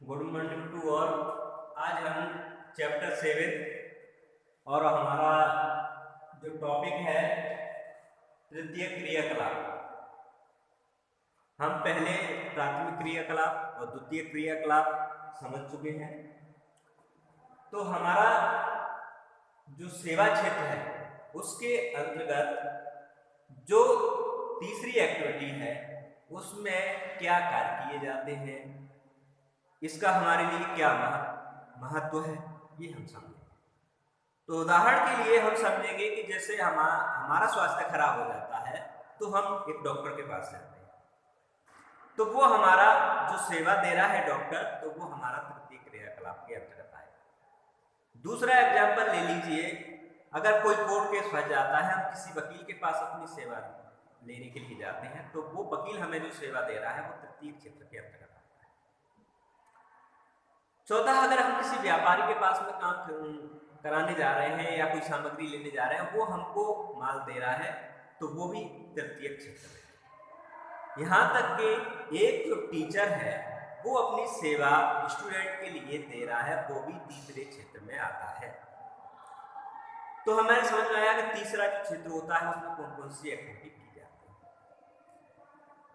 Good morning to all. आज हम chapter 7 और हमारा जो टॉपिक है तृतीय क्रियाकलाप। हम पहले प्राथमिक क्रियाकलाप और द्वितीय क्रियाकलाप समझ चुके हैं। तो हमारा जो सेवा क्षेत्र है उसके अंतर्गत जो तीसरी एक्टिविटी है उसमें क्या कार्य किए जाते हैं, इसका हमारे लिए क्या महत्व है, ये हम समझेंगे। तो उदाहरण के लिए हम समझेंगे कि जैसे हमारा स्वास्थ्य खराब हो जाता है तो हम एक डॉक्टर के पास जाते हैं, तो वो हमारा जो सेवा दे रहा है डॉक्टर, तो वो हमारा तृतीय क्रियाकलाप के अंतर्गत आएगा। दूसरा एग्जाम्पल ले लीजिए, अगर कोई कोर्ट केस फंस जाता है, हम किसी वकील के पास अपनी सेवा लेने के लिए जाते हैं, तो वो वकील हमें जो सेवा दे रहा है वो तृतीय क्षेत्र के अंतर्गत आता है। चौथा, अगर हम किसी व्यापारी के पास में काम कराने जा रहे हैं या कोई सामग्री लेने जा रहे हैं, वो हमको माल दे रहा है, तो वो भी तृतीय क्षेत्र है। यहाँ तक कि एक जो टीचर है वो अपनी सेवा स्टूडेंट के लिए दे रहा है, वो भी तीसरे क्षेत्र में आता है। तो हमारे समझ में आया कि तीसरा जो क्षेत्र होता है उसमें कौन कौन सी एक्टिविटी की जाती है।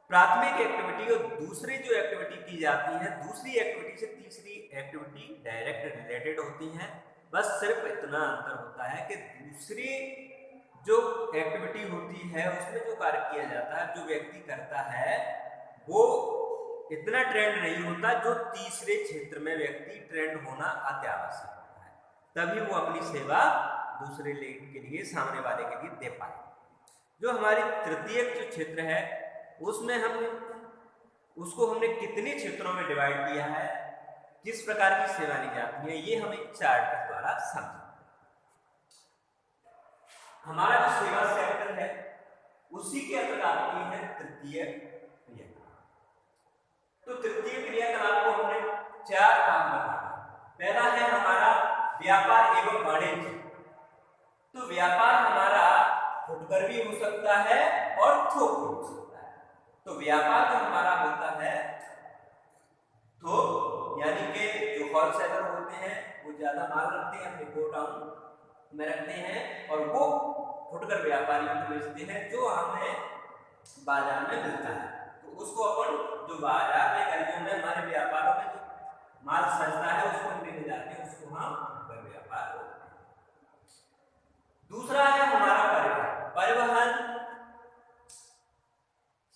प्राथमिक एक्टिविटी और दूसरी जो एक्टिविटी की जाती है, दूसरी एक्टिविटी से तीसरी एक्टिविटी डायरेक्ट रिलेटेड होती हैं। बस सिर्फ इतना अंतर होता है कि दूसरी जो एक्टिविटी होती है उसमें जो कार्य किया जाता है, जो व्यक्ति करता है, वो इतना ट्रेंड नहीं होता जो तीसरे क्षेत्र में व्यक्ति ट्रेंड होना अत्यावश्यक होता है, तभी वो अपनी सेवा दूसरे के लिए, सामने वाले के लिए दे पाए। जो हमारी तृतीय जो क्षेत्र है उसमें उसको हमने कितने क्षेत्रों में डिवाइड किया है, किस प्रकार की सेवा ली जाती है, ये हम एक चार्ट के द्वारा समझें। हमारा जो सेवा सेक्टर है उसी के अंतर्गत आती है तृतीय क्रियाकलाप। तो तृतीय क्रियाकलाप को हमने चार काम बताया। पहला है हमारा व्यापार एवं वाणिज्य। तो व्यापार हमारा फुटकर भी हो सकता है और थोक भी हो सकता है। तो व्यापार जो हमारा होता है थोक, यानी कि जो होलसेलर होते हैं वो ज्यादा माल रखते हैं, अपने गोडाउन में रखते हैं और वो फुटकर व्यापारियों को बेचते हैं, जो हमें बाजार में मिलता है। तो उसको अपन जो बाजार में, गलियों में, हमारे व्यापारों में जो माल सजता है उसको हम लेने जाते हैं, उसको हम फुटकर व्यापार बोलते हैं। दूसरा है हमारा परिवहन। परिवहन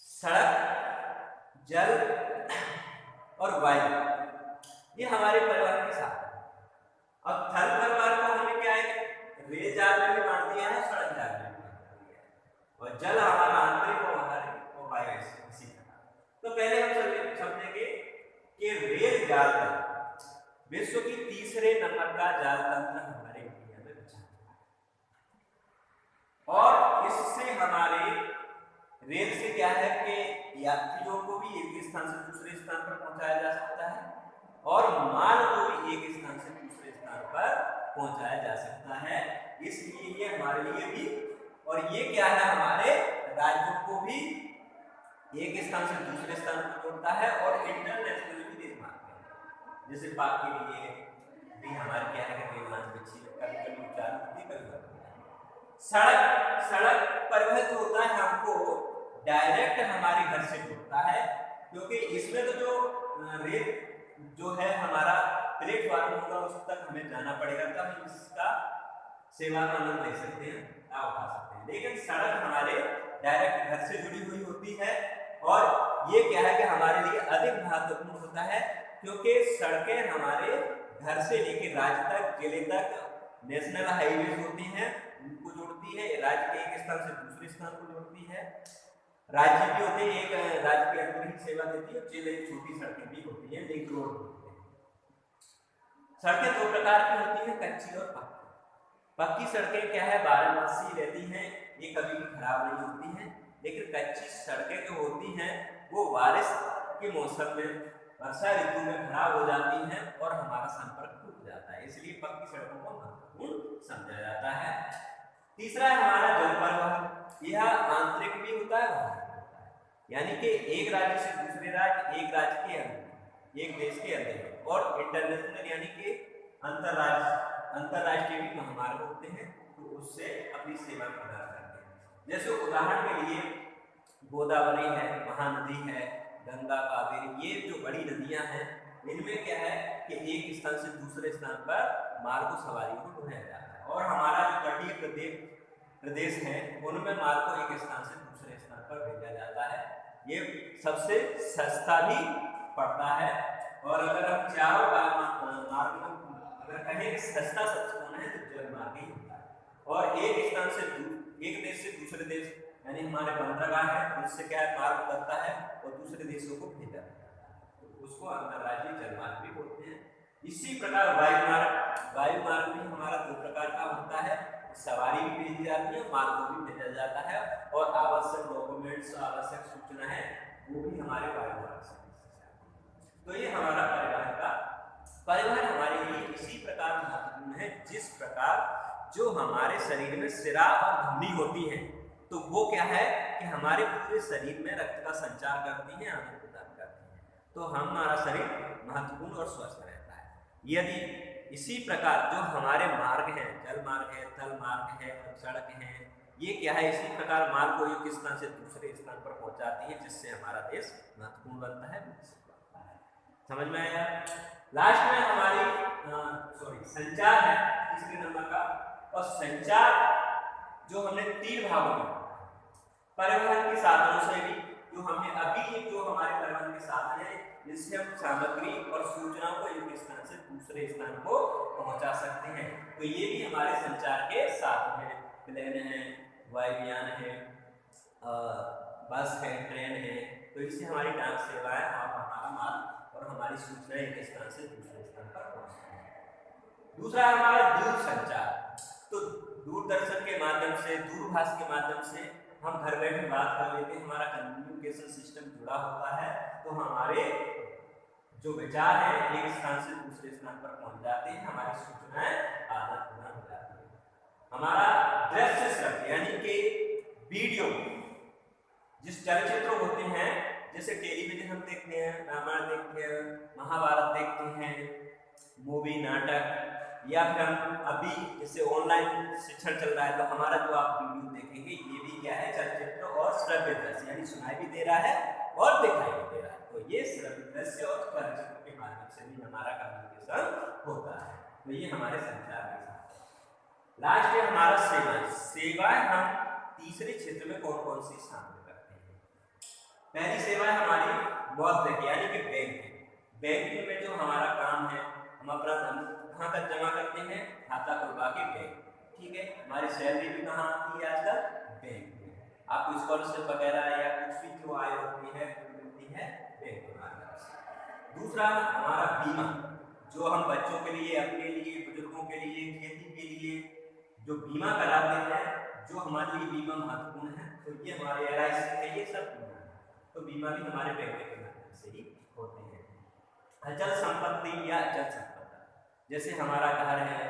सड़क, जल और वायु, ये हमारे परिवहन के साथ है। अब थल परिवहन को हमने क्या है, रेल जाल में भी बांट दिया है, सड़क जाल में भी बांट दिया है, और जल हमारा आंतरिक और बाहरी और वायु इसी तरह। तो पहले हम समझेंगे कि रेल जाल तंत्र विश्व की तीसरे नंबर का जाल तंत्र हमारे इंडिया में बचा है, और इससे हमारे रेल से क्या है कि यात्रियों को भी एक स्थान से दूसरे स्थान पर पहुंचाया जा सकता है और माल को भी एक स्थान से दूसरे स्थान पर पहुंचाया जा सकता है। इसलिए ये हमारे लिए भी, और ये क्या है, हमारे राज्यों को भी एक स्थान से दूसरे स्थान पर जोड़ता है और इंटरनेशनल भी रेल मार्ग है। जैसे पाक के लिए भी हमारे क्या है कि रेल मार्ग अच्छी कभी चालू होती है, कभी बंद होती है। सड़क परिवहन जो होता है हमको डायरेक्ट हमारे घर से जोड़ता है, क्योंकि इसमें तो जो रेल जो है हमारा प्लेटफॉर्म होगा उस तक हमें जाना पड़ेगा, तब हम इसका सेवा का आनंद ले सकते हैं, लाभ उठा सकते हैं। लेकिन सड़क हमारे डायरेक्ट घर से जुड़ी हुई होती है, और ये क्या है कि हमारे लिए अधिक महत्वपूर्ण होता है, क्योंकि सड़कें हमारे घर से लेकर राज्य तक, जिले तक नेशनल हाईवे होती हैं, उनको जोड़ती है। राज्य के एक स्थान से दूसरे स्थान को जोड़ती है। राज्य भी होते हैं, एक राज्य के अंदर ही सेवा देती है, जिले छोटी सड़कें भी होती हैं, लिंक रोड होते हैं। सड़कें दो प्रकार की होती हैं, कच्ची और पक्की। पक्की सड़कें क्या है, 12 मासी रहती हैं, ये कभी भी खराब नहीं होती हैं। लेकिन कच्ची सड़कें जो होती हैं वो बारिश के मौसम में, वर्षा ऋतु में खराब हो जाती हैं और हमारा संपर्क टूट जाता है, इसलिए पक्की सड़कों को महत्वपूर्ण समझा जाता है। तीसरा है हमारा जल परिवहन। यह आंतरिक भी होता है, बाहरी भी होता है, यानी कि एक राज्य से दूसरे राज्य, एक राज्य के अंदर, एक देश के अंदर और इंटरनेशनल यानी कि अंतरराष्ट्रीय भी महामार्ग होते हैं, तो उससे अपनी सेवा प्रदान करते हैं। जैसे उदाहरण के लिए गोदावरी है, महानदी है, गंगा, कावेरी, ये जो बड़ी नदियां हैं इनमें क्या है कि एक स्थान से दूसरे स्थान पर माल को, सवारी को ढोया जाता है। और हमारा जो तटीय प्रदेश है उनमें माल को एक स्थान से दूसरे स्थान पर भेजा जाता है। ये सबसे सस्ता भी पड़ता है। और अगर हम चारों मार्ग में अगर कहें कि सस्ता सबसे कौन है तो जल मार्ग ही होता है। और एक स्थान से एक देश से दूसरे देश यानी हमारे बंदरगाह है उससे क्या है मार्ग उतरता है और दूसरे देशों को भेजा जाता है, तो उसको अंतर्राज्यीय जलमार्ग भी बोलते हैं। इसी प्रकार वायु मार्ग भी हमारा दो प्रकार का होता है, सवारी भी भेजी जाती है, माल को भी भेजा जाता है और आवश्यक डॉक्यूमेंट्स, आवश्यक सूचना है वो भी हमारे वायु मार्ग से। तो ये हमारा परिवहन हमारे लिए इसी प्रकार महत्वपूर्ण है जिस प्रकार जो हमारे शरीर में शिरा और धमनी होती है तो वो क्या है कि हमारे पूरे शरीर में रक्त का संचार करती है, आनंद प्रदान करती है, तो हमारा शरीर महत्वपूर्ण और स्वस्थ रहता है। यदि इसी प्रकार जो हमारे मार्ग हैं, जल मार्ग है, थल मार्ग है और सड़क है, ये क्या है इसी प्रकार माल को एक स्थान से दूसरे स्थान पर पहुंचाती है जिससे हमारा देश महत्वपूर्ण बनता है, समझ में आया। लास्ट में हमारी संचार है तीसरे नंबर का। और संचार जो हमने 3 भागों में परिवहन के साधनों से भी जो हमने अभी जो हमारे परिवहन के साधन है जिससे हम सामग्री और सूचनाओं को एक स्थान से दूसरे स्थान को पहुंचा सकते हैं, तो ये भी हमारे संचार के साधन हैं। प्लेन है, वायुयान है, बस है, ट्रेन है, तो इससे हमारी डाक सेवाएं और हमारा माल और हमारी सूचना एक स्थान से दूसरे स्थान पर पहुंचती है। दूसरा हमारा दूर संचार, तो दूरदर्शन के माध्यम से, दूरभाष के माध्यम से हम घर बैठे बात कर लेते हैं, हमारा कम्युनिकेशन सिस्टम जुड़ा होता है, तो हमारे जो विचार है एक स्थान से दूसरे स्थान पर पहुंच जाते हैं, हमारी सूचनाएं आदान प्रदान हो जाती है। हमारा दृश्य श्रव्य यानी कि वीडियो, जिस चलचित्र होते हैं जैसे टेलीविजन हम देखते हैं, रामायण देखते हैं, महाभारत देखते हैं, मूवी, नाटक, या फिर हम अभी जैसे ऑनलाइन शिक्षण चल रहा है तो हमारा जो आप वीडियो देखेंगे ये भी क्या है चलचित्र और श्रव्य दृश्य, यानी सुनाई भी दे रहा है और दिखाई भी दे रहा है, तो ये श्रव्य दृश्य और चलचित्र के माध्यम से भी हमारा कम्युनिकेशन होता है, तो ये हमारे संचार के साथ। लास्ट में हमारा सेवाएं हम तीसरे क्षेत्र में कौन कौन सी शामिल करते हैं। पहली सेवा है हमारी बौद्धिक यानी कि बैंकिंग में जो हमारा काम है, हम अपना धन कहाँ तक जमा करते हैं, खाता खुलवा के बैंक, ठीक है। हमारी सैलरी भी कहाँ आती है आजकल, बैंक में। आपको स्कॉलरशिप वगैरह या कुछ भी जो आय होती है मिलती है बैंक के माध्यम से। दूसरा हमारा बीमा, जो हम बच्चों के लिए, अपने लिए, बुजुर्गों के लिए, खेती के लिए जो बीमा कराते हैं, जो हमारे लिए बीमा महत्वपूर्ण है, तो ये हमारे LIC है, ये सब बीमा है, तो बीमा भी हमारे बैंक के माध्यम से ही होते हैं। अचल संपत्ति या अचल संपत्ति जैसे हमारा घर है,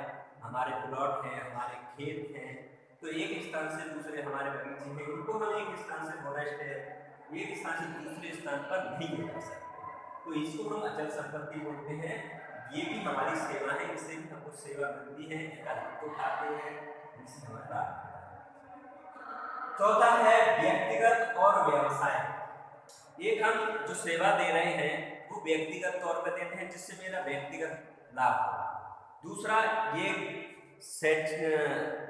हमारे प्लॉट है, हमारे खेत हैं, तो एक स्थान से दूसरे हमारे बगीचे हैं, उनको हम एक स्थान से फॉरेस्ट है, एक स्थान से दूसरे स्थान पर नहीं ले जा सकते, तो इसको हम अचल संपत्ति बोलते हैं। ये भी हमारी सेवा है, इससे भी हमको सेवा मिलती है, को खाते हैं, इससे हमारा। चौथा है व्यक्तिगत और व्यवसाय। एक हम जो सेवा दे रहे हैं वो व्यक्तिगत तौर पर देते हैं जिससे मेरा व्यक्तिगत लाभ होगा। दूसरा ये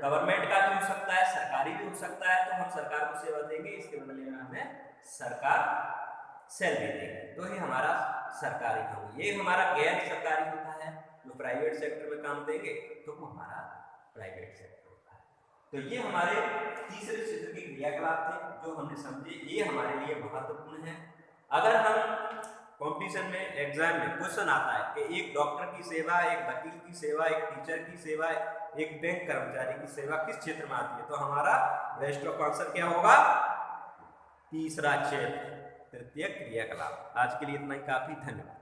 गवर्नमेंट का भी हो सकता है, सरकारी भी हो सकता है, तो हम सरकार को सेवा देंगे, इसके बदले में हमें सरकार सैलरी देगी, तो ये हमारा सरकारी काम। ये हमारा गैर सरकारी होता है, जो प्राइवेट सेक्टर में काम देंगे तो वो हमारा प्राइवेट सेक्टर होता है। तो ये हमारे तीसरे क्षेत्र के क्रियाकलाप थे जो हमने समझे, ये हमारे लिए महत्वपूर्ण है। अगर हम कॉम्पिटिशन में, एग्जाम में क्वेश्चन आता है कि एक डॉक्टर की सेवा, एक वकील की सेवा, एक टीचर की सेवा, एक बैंक कर्मचारी की सेवा किस क्षेत्र में आती है, तो हमारा बेस्ट ऑफ आंसर क्या होगा, तीसरा क्षेत्र, तृतीय क्रियाकलाप। आज के लिए इतना ही काफी, धन्यवाद।